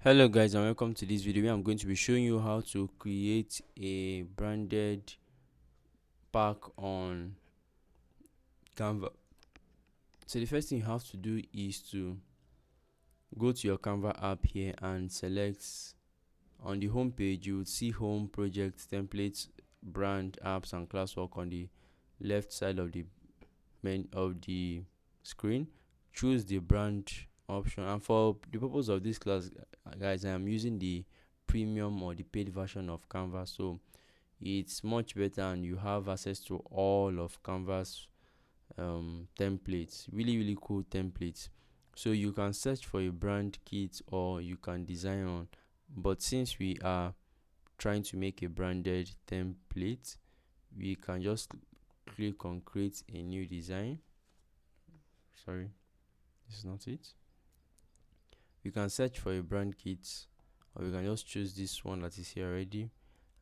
Hello guys, and welcome to this video where I'm going to be showing you how to create a branded pack on Canva. So the first thing you have to do is to go to your Canva app here and select. On the home page you would see home, projects, templates, brand, apps and classwork on the left side of the screen. Choose the brand option, and for the purpose of this class, guys, I am using the premium or the paid version of Canva, so it's much better and you have access to all of Canva's templates, really cool templates. So you can search for a brand kit or you can design on, but since we are trying to make a branded template, we can just click on create a new design. Sorry, this is not it. You can search for a brand kit, or you can just choose this one that is here already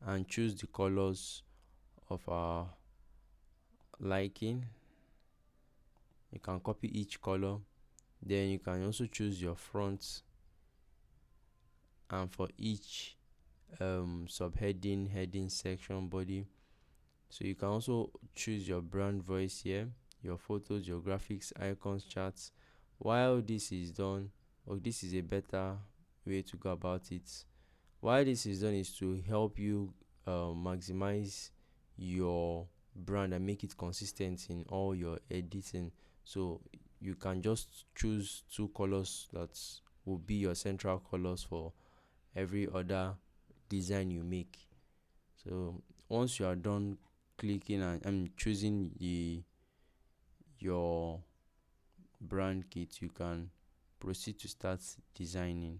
and choose the colors of our liking. You can copy each color, then you can also choose your front, and for each subheading, heading, section, body. So you can also choose your brand voice here, your photos, your graphics, icons, charts. While this is done, or this is a better way to go about it, why this is done is to help you maximize your brand and make it consistent in all your editing. So you can just choose two colors that will be your central colors for every other design you make. So once you are done clicking and choosing your brand kit, you can proceed to start designing.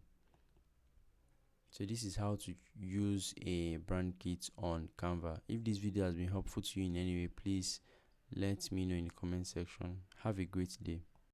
So this is how to use a brand kit on Canva. If this video has been helpful to you in any way, please let me know in the comment section. Have a great day.